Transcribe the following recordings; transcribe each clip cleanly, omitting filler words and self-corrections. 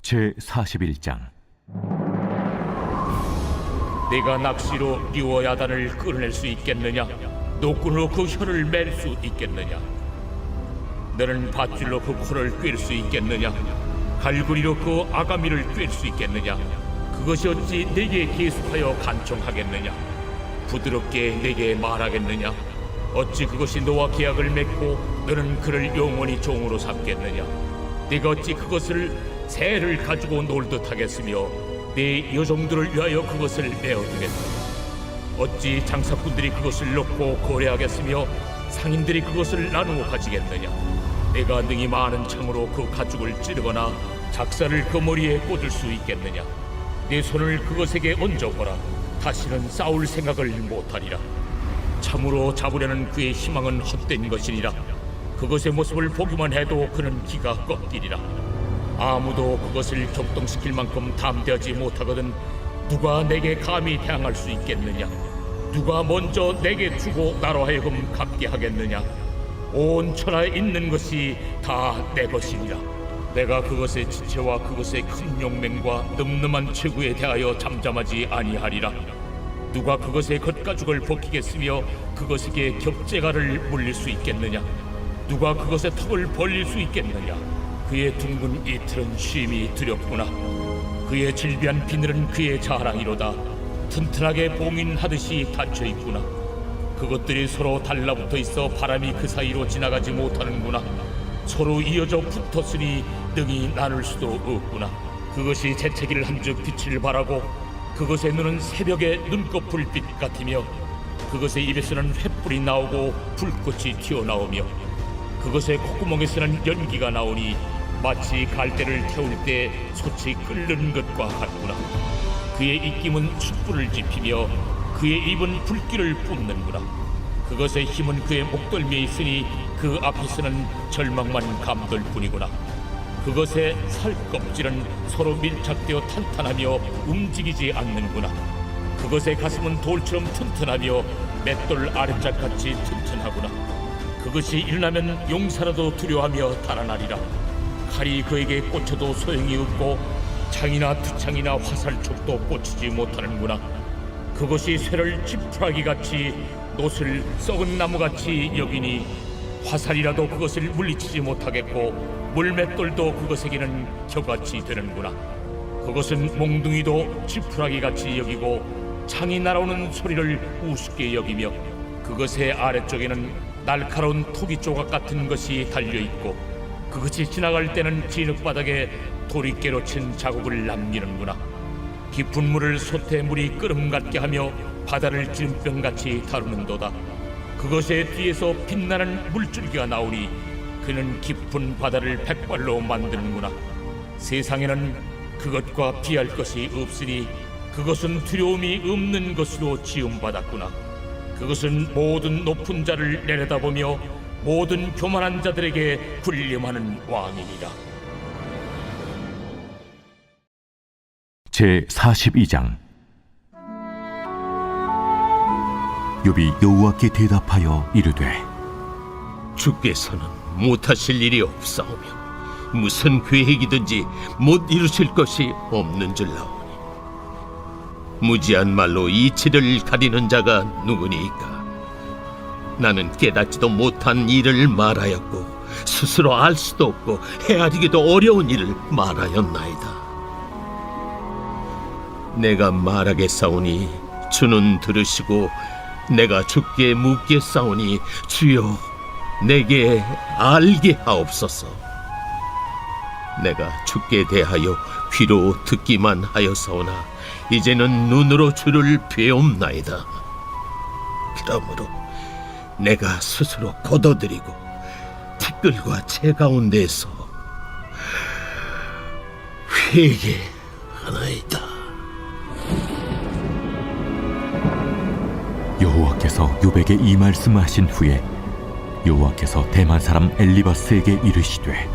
제41장. 네가 낚시로 리워야단을 끌어낼 수 있겠느냐? 노끈으로 그 혀를 맬 수 있겠느냐? 너는 밧줄로 그 코를 꿰를 수 있겠느냐? 갈고리로 그 아가미를 꿰을 수 있겠느냐? 그것이 어찌 네게 계속하여 간청하겠느냐? 부드럽게 네게 말하겠느냐? 어찌 그것이 너와 계약을 맺고 너는 그를 영원히 종으로 삼겠느냐? 네가 어찌 그것을 새를 가지고 놀듯 하겠으며 네 여종들을 위하여 그것을 내어두겠느냐? 어찌 장사꾼들이 그것을 놓고 거래하겠으며 상인들이 그것을 나누어 가지겠느냐? 내가 능히 많은 창으로 그 가죽을 찌르거나 작사를 그 머리에 꽂을 수 있겠느냐? 내 손을 그것에게 얹어보라. 다시는 싸울 생각을 못하리라. 참으로 잡으려는 그의 희망은 헛된 것이니라. 그것의 모습을 보기만 해도 그는 기가 꺾이리라. 아무도 그것을 격동시킬 만큼 담대하지 못하거든 누가 내게 감히 대항할 수 있겠느냐? 누가 먼저 내게 주고 나로 하여금 갚게 하겠느냐? 온 천하에 있는 것이 다 내 것이니라. 내가 그것의 지체와 그것의 큰 용맹과 늠름한 체구에 대하여 잠잠하지 아니하리라. 누가 그것의 겉가죽을 벗기겠으며 그것에게 격제가를 물릴 수 있겠느냐? 누가 그것의 턱을 벌릴 수 있겠느냐? 그의 둥근 이틀은 쉼이 두렵구나. 그의 질비한 비늘은 그의 자랑이로다. 튼튼하게 봉인하듯이 닫혀있구나. 그것들이 서로 달라붙어 있어 바람이 그 사이로 지나가지 못하는구나. 서로 이어져 붙었으니 능히 나눌 수도 없구나. 그것이 재채기를 한즉 빛을 발하고 그것의 눈은 새벽의 눈꺼풀 빛 같으며 그것의 입에서는 횃불이 나오고 불꽃이 튀어나오며 그것의 콧구멍에서는 연기가 나오니 마치 갈대를 태울 때 솥이 끓는 것과 같구나. 그의 입김은 숯불을 지피며 그의 입은 불길을 뿜는구나. 그것의 힘은 그의 목덜미에 있으니 그 앞에서는 절망만 감돌 뿐이구나. 그것의 살껍질은 서로 밀착되어 탄탄하며 움직이지 않는구나. 그것의 가슴은 돌처럼 튼튼하며 맷돌 아랫짝같이 튼튼하구나. 그것이 일어나면 용사라도 두려워하며 달아나리라. 칼이 그에게 꽂혀도 소용이 없고 창이나 투창이나 화살촉도 꽂히지 못하는구나. 그것이 쇠를 지푸라기같이 놋을 썩은 나무같이 여기니 화살이라도 그것을 물리치지 못하겠고 물맷돌도 그것에게는 겨같이 되는구나. 그것은 몽둥이도 지푸라기같이 여기고 창이 날아오는 소리를 우습게 여기며 그것의 아래쪽에는 날카로운 토기 조각 같은 것이 달려있고 그것이 지나갈 때는 진흙바닥에 도리깨로 친 자국을 남기는구나. 깊은 물을 솥에 물이 끓음 같게 하며 바다를 찌른병같이 다루는도다. 그것의 뒤에서 빛나는 물줄기가 나오니 그는 깊은 바다를 백발로 만드는구나. 세상에는 그것과 비할 것이 없으니 그것은 두려움이 없는 것으로 지음받았구나. 그것은 모든 높은 자를 내려다보며 모든 교만한 자들에게 군림하는 왕이니라. 제42장. 욥이 여호와께 대답하여 이르되 주께서는 못하실 일이 없사오며 무슨 계획이든지 못 이루실 것이 없는 줄 나오니 무지한 말로 이치를 가리는 자가 누구니이까? 나는 깨닫지도 못한 일을 말하였고 스스로 알 수도 없고 헤아리기도 어려운 일을 말하였나이다. 내가 말하겠사오니 주는 들으시고 내가 주께 묻겠사오니 주여 내게 알게 하옵소서. 내가 주께 대하여 귀로 듣기만 하였사오나 이제는 눈으로 주를 배움나이다. 그러므로 내가 스스로 거둬들이고 티끌과 채 가운데서 회개하나이다. 여호와께서 욥에게 이 말씀하신 후에 여호와께서 대만 사람 엘리바스에게 이르시되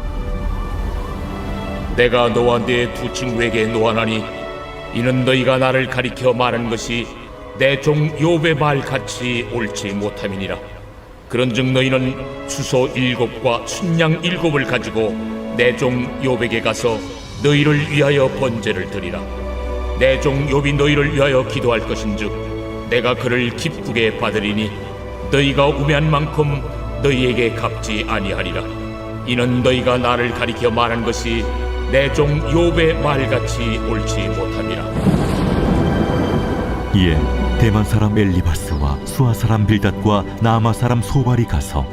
내가 너와 네 두 친구에게 노하나니 이는 너희가 나를 가리켜 말한 것이 내 종 욥의 말같이 옳지 못함이니라. 그런즉 너희는 수소 7과 순양 7을 가지고 내 종 욥에게 가서 너희를 위하여 번제를 드리라. 내 종 욥이 너희를 위하여 기도할 것인즉 내가 그를 기쁘게 받으리니 너희가 우매한 만큼 너희에게 갚지 아니하리라. 이는 너희가 나를 가리켜 말한 것이 내 종 욥의 말같이 옳지 못함이라. 이에 대만 사람 엘리바스와 수아 사람 빌닷과 나아마 사람 소발이 가서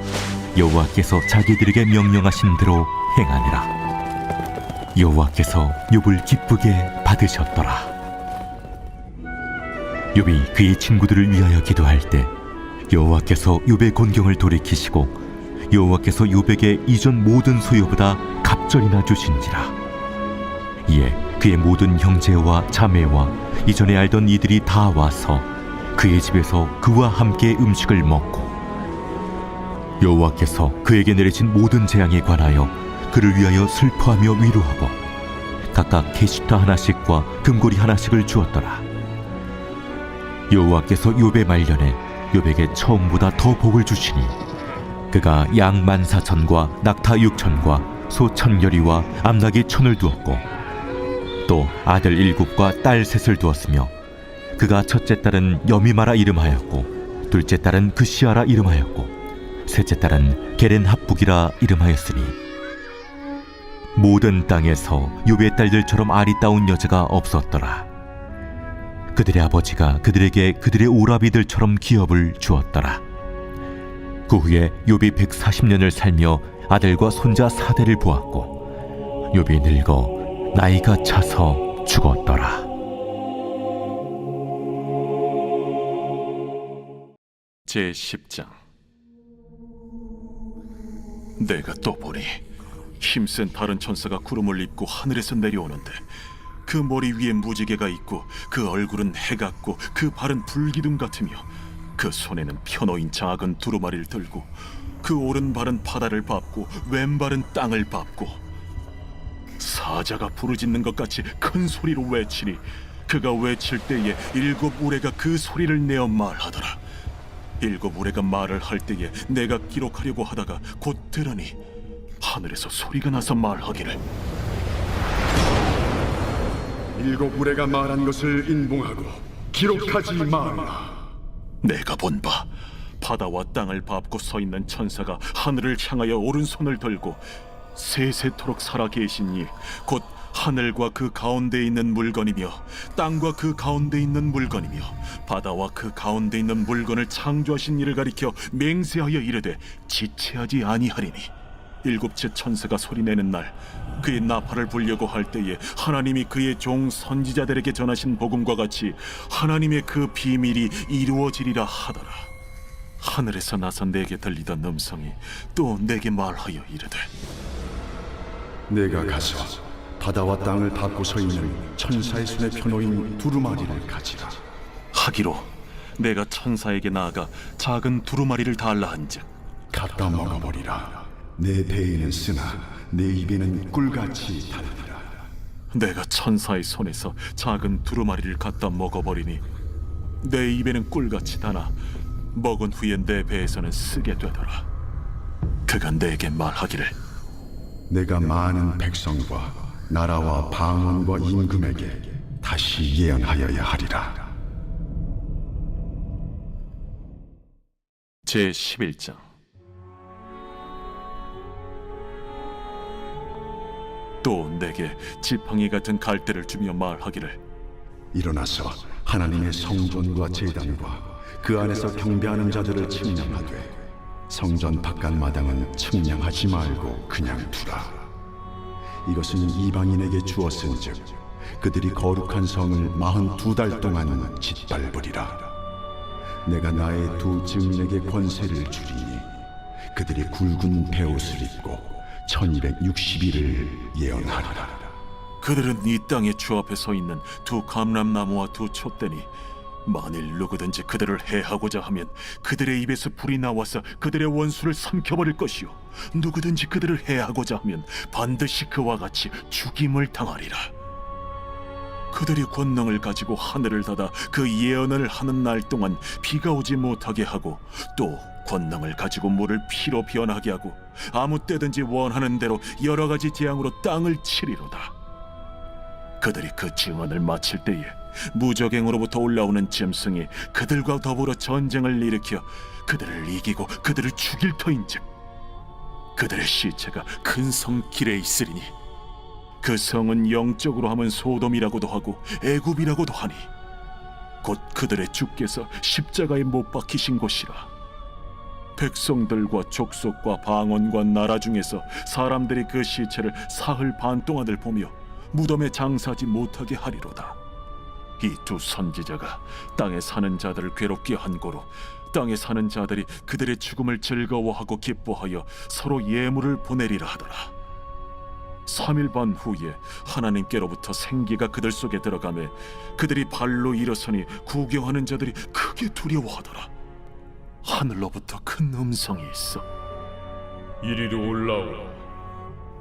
여호와께서 자기들에게 명령하신 대로 행하니라. 여호와께서 욥을 기쁘게 받으셨더라. 욥이 그의 친구들을 위하여 기도할 때 여호와께서 욥의 곤경을 돌이키시고 여호와께서 욥에게 이전 모든 소유보다 갑절이나 주신지라. 이에 그의 모든 형제와 자매와 이전에 알던 이들이 다 와서 그의 집에서 그와 함께 음식을 먹고 여호와께서 그에게 내리신 모든 재앙에 관하여 그를 위하여 슬퍼하며 위로하고 각각 게시타 하나씩과 금고리 하나씩을 주었더라. 여호와께서 욥의 말년에 욥에게 처음보다 더 복을 주시니 그가 양 14,000과 낙타 6,000과 소 1,000여리와 암낙이 1,000을 두었고 또 아들 7과 딸 3을 두었으며 그가 첫째 딸은 여미마라 이름하였고 둘째 딸은 그시아라 이름하였고 셋째 딸은 게렌합북이라 이름하였으니 모든 땅에서 욥의 딸들처럼 아리따운 여자가 없었더라. 그들의 아버지가 그들에게 그들의 오라비들처럼 기업을 주었더라. 그 후에 욥이 140년을 살며 아들과 손자 4대를 보았고 욥이 늙어 나이가 차서 죽었더라. 제10장. 내가 또 보니 힘센 다른 천사가 구름을 입고 하늘에서 내려오는데 그 머리 위에 무지개가 있고 그 얼굴은 해 같고 그 발은 불기둥 같으며 그 손에는 펴놓인 작은 두루마리를 들고 그 오른발은 바다를 밟고 왼발은 땅을 밟고 사자가 부르짖는 것 같이 큰 소리로 외치니 그가 외칠 때에 7 우레가 그 소리를 내어 말하더라. 7 우레가 말을 할 때에 내가 기록하려고 하다가 곧 들으니 하늘에서 소리가 나서 말하기를 7 우레가 말한 것을 인봉하고 기록하지 말라. 내가 본 바 바다와 땅을 밟고 서 있는 천사가 하늘을 향하여 오른손을 들고 세세토록 살아계신 이 곧 하늘과 그 가운데 있는 물건이며 땅과 그 가운데 있는 물건이며 바다와 그 가운데 있는 물건을 창조하신 이를 가리켜 맹세하여 이르되 지체하지 아니하리니 7째 천사가 소리내는 날 그의 나팔을 불려고 할 때에 하나님이 그의 종 선지자들에게 전하신 복음과 같이 하나님의 그 비밀이 이루어지리라 하더라. 하늘에서 나서 내게 들리던 음성이 또 내게 말하여 이르되 내가 가서 바다와 땅을 밟고 서 있는 천사의 손에 펴놓인 두루마리를 가지라. 하기로 내가 천사에게 나아가 작은 두루마리를 달라 한즉 갖다 먹어버리라. 내 배에는 쓰나 내 입에는 꿀같이 달리라. 내가 천사의 손에서 작은 두루마리를 갖다 먹어버리니 내 입에는 꿀같이 다나 먹은 후에 내 배에서는 쓰게 되더라. 그가 내게 말하기를 내가 많은 백성과 나라와 방언과 임금에게 다시 예언하여야 하리라. 제11장. 또 내게 지팡이 같은 갈대를 주며 말하기를 일어나서 하나님의 성전과 제단과 그 안에서 경배하는 자들을 측량하되 성전 바깥 마당은 측량하지 말고 그냥 두라. 이것은 이방인에게 주었은즉 그들이 거룩한 성을 42달 동안 짓밟으리라. 내가 나의 두 증인에게 권세를 주리니 그들이 굵은 베옷을 입고 1260일을 예언하리라. 그들은 이 땅의 주 앞에 서 있는 두 감람나무와 두 촛대니 만일 누구든지 그들을 해하고자 하면 그들의 입에서 불이 나와서 그들의 원수를 삼켜버릴 것이요 누구든지 그들을 해하고자 하면 반드시 그와 같이 죽임을 당하리라. 그들이 권능을 가지고 하늘을 닫아 그 예언을 하는 날 동안 비가 오지 못하게 하고 또 권능을 가지고 물을 피로 변하게 하고 아무 때든지 원하는 대로 여러 가지 재앙으로 땅을 치리로다. 그들이 그 증언을 마칠 때에 무적행으로부터 올라오는 짐승이 그들과 더불어 전쟁을 일으켜 그들을 이기고 그들을 죽일 터인즉 그들의 시체가 큰 성 길에 있으리니 그 성은 영적으로 하면 소돔이라고도 하고 애굽이라고도 하니 곧 그들의 주께서 십자가에 못 박히신 곳이라. 백성들과 족속과 방언과 나라 중에서 사람들이 그 시체를 사흘 반 동안을 보며 무덤에 장사하지 못하게 하리로다. 이 두 선지자가 땅에 사는 자들을 괴롭게 한 고로 땅에 사는 자들이 그들의 죽음을 즐거워하고 기뻐하여 서로 예물을 보내리라 하더라. 3일 반 후에 하나님께로부터 생기가 그들 속에 들어가매 그들이 발로 일어서니 구경하는 자들이 크게 두려워하더라. 하늘로부터 큰 음성이 있어 이리로 올라오라.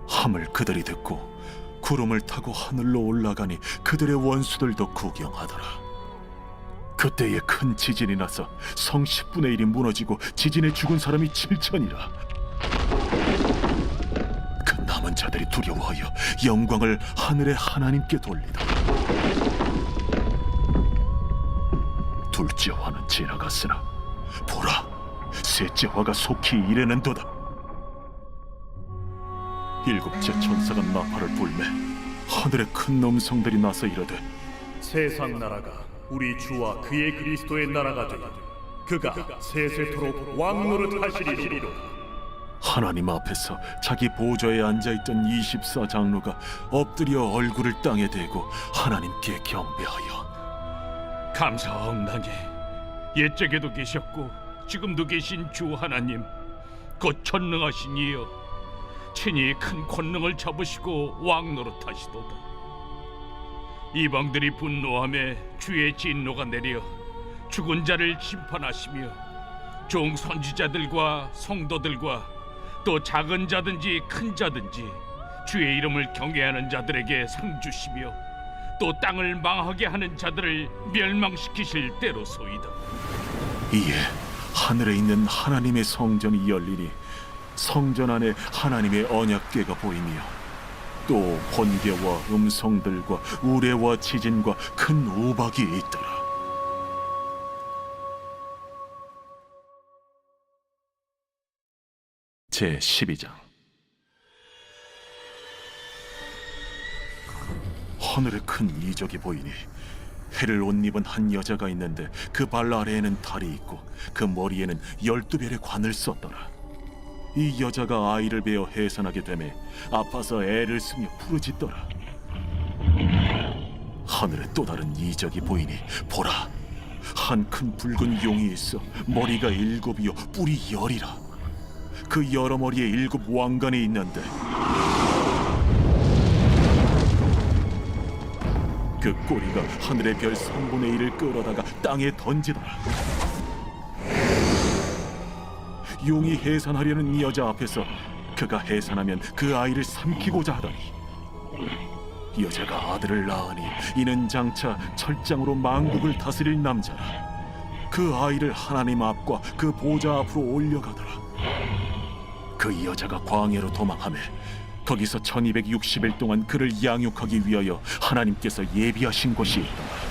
함을 그들이 듣고 구름을 타고 하늘로 올라가니 그들의 원수들도 구경하더라. 그때에 큰 지진이 나서 성 10분의 1이 무너지고 지진에 죽은 사람이 7천이라. 그 남은 자들이 두려워하여 영광을 하늘의 하나님께 돌리다. 둘째 화는 지나갔으나 보라, 셋째 화가 속히 이르는도다. 일곱째 천사가 나팔을 불매 하늘에 큰 음성들이 나서 이르되 세상 나라가 우리 주와 그의 그리스도의 나라가 되니 그가 세세토록 왕노릇 하시리로다. 하나님 앞에서 자기 보좌에 앉아있던 24장로가 엎드려 얼굴을 땅에 대고 하나님께 경배하여 감사하옵나니 옛적에도 계셨고 지금도 계신 주 하나님 곧 전능하신 이여, 친히 큰 권능을 잡으시고 왕노릇하시도다. 이방들이 분노하며 주의 진노가 내려 죽은 자를 심판하시며 종 선지자들과 성도들과 또 작은 자든지 큰 자든지 주의 이름을 경외하는 자들에게 상 주시며 또 땅을 망하게 하는 자들을 멸망시키실 때로소이다. 이에 하늘에 있는 하나님의 성전이 열리니 성전 안에 하나님의 언약궤가 보이며 또 번개와 음성들과 우레와 지진과 큰 우박이 있더라. 제 12장. 하늘에 큰 이적이 보이니 해를 옷 입은 한 여자가 있는데 그 발 아래에는 달이 있고 그 머리에는 12별의 관을 썼더라. 이 여자가 아이를 베어 해산하게 되매 아파서 애를 쓰며 부르짖더라. 하늘에 또 다른 이적이 보이니 보라, 한 큰 붉은 용이 있어 머리가 7이요 뿔이 10이라. 그 여러 머리에 7 왕관이 있는데 그 꼬리가 하늘의 별 3분의 1을 끌어다가 땅에 던지더라. 용이 해산하려는 이 여자 앞에서 그가 해산하면 그 아이를 삼키고자 하더니 여자가 아들을 낳으니 이는 장차 철장으로 만국을 다스릴 남자라. 그 아이를 하나님 앞과 그 보좌 앞으로 올려가더라. 그 여자가 광야로 도망하며 거기서 1260일 동안 그를 양육하기 위하여 하나님께서 예비하신 곳이 있더라.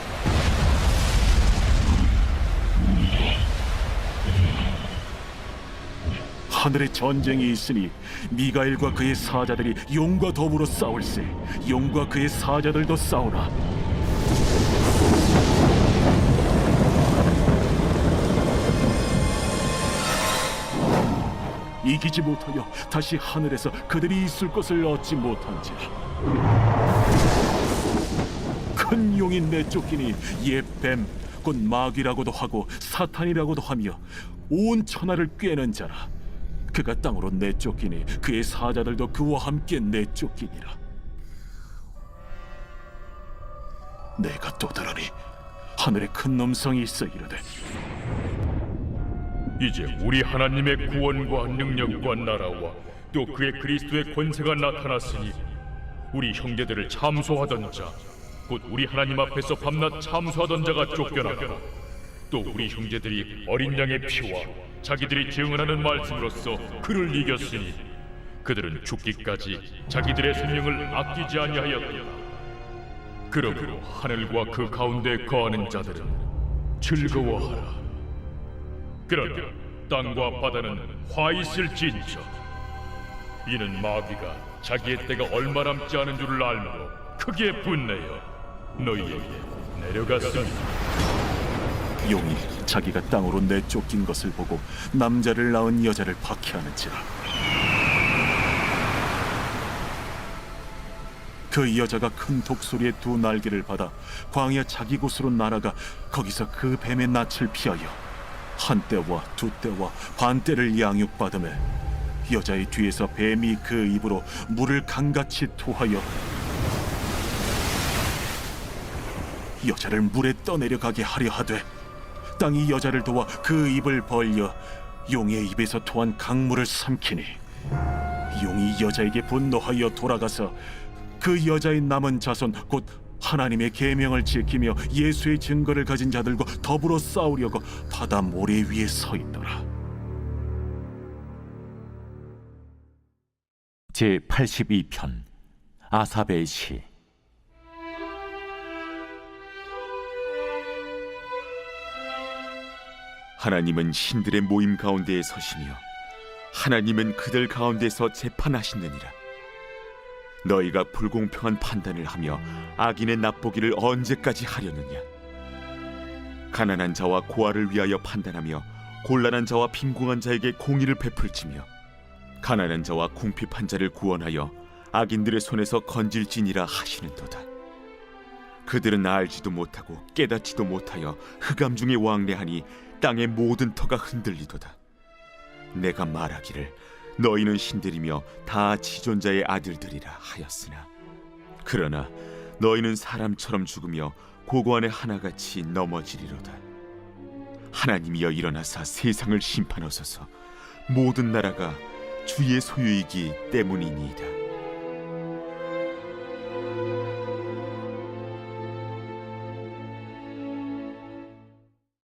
하늘에 전쟁이 있으니 미가엘과 그의 사자들이 용과 더불어 싸울세. 용과 그의 사자들도 싸우나 이기지 못하여 다시 하늘에서 그들이 있을 것을 얻지 못한지라. 큰 용이 내쫓기니 옛 뱀 곧 마귀라고도 하고 사탄이라고도 하며 온 천하를 꿰는 자라. 그가 땅으로 내쫓기니 그의 사자들도 그와 함께 내쫓기니라. 내가 또 들으니 하늘에 큰 음성이 있어 이르되 이제 우리 하나님의 구원과 능력과 나라와 또 그의 그리스도의 권세가 나타났으니 우리 형제들을 참소하던 자, 곧 우리 하나님 앞에서 밤낮 참소하던 자가 쫓겨나고 또 우리 형제들이 어린 양의 피와 자기들이 증언하는 말씀으로써 그를 이겼으니 그들은 죽기까지 자기들의 생명을 아끼지 아니하였다. 그러므로 하늘과 그 가운데 거하는 자들은 즐거워하라. 그러나 땅과 바다는 화 있을진저. 이는 마귀가 자기의 때가 얼마 남지 않은 줄을 알므로 크게 분내어 너희에게 내려갔습니다. 용이 자기가 땅으로 내쫓긴 것을 보고 남자를 낳은 여자를 박해하는지라. 그 여자가 큰 독소리의 두 날개를 받아 광야 자기 곳으로 날아가 거기서 그 뱀의 낯을 피하여 한 때와 두 때와 반 때를 양육받으며 여자의 뒤에서 뱀이 그 입으로 물을 강같이 토하여 여자를 물에 떠내려가게 하려 하되 땅이 여자를 도와 그 입을 벌려 용의 입에서 토한 강물을 삼키니 용이 여자에게 분노하여 돌아가서 그 여자의 남은 자손 곧 하나님의 계명을 지키며 예수의 증거를 가진 자들과 더불어 싸우려고 바다 모래 위에 서 있더라. 제82편 아삽의 시. 하나님은 신들의 모임 가운데에 서시며 하나님은 그들 가운데서 재판하시느니라. 너희가 불공평한 판단을 하며 악인의 납보기를 언제까지 하려느냐? 가난한 자와 고아를 위하여 판단하며 곤란한 자와 빈궁한 자에게 공의를 베풀지며 가난한 자와 궁핍한 자를 구원하여 악인들의 손에서 건질지니라 하시는도다. 그들은 알지도 못하고 깨닫지도 못하여 흑암 중에 왕래하니 땅의 모든 터가 흔들리도다. 내가 말하기를 너희는 신들이며 다 지존자의 아들들이라 하였으나 그러나 너희는 사람처럼 죽으며 고고 안에 하나같이 넘어지리로다. 하나님이여 일어나사 세상을 심판하소서. 모든 나라가 주의 소유이기 때문이니이다.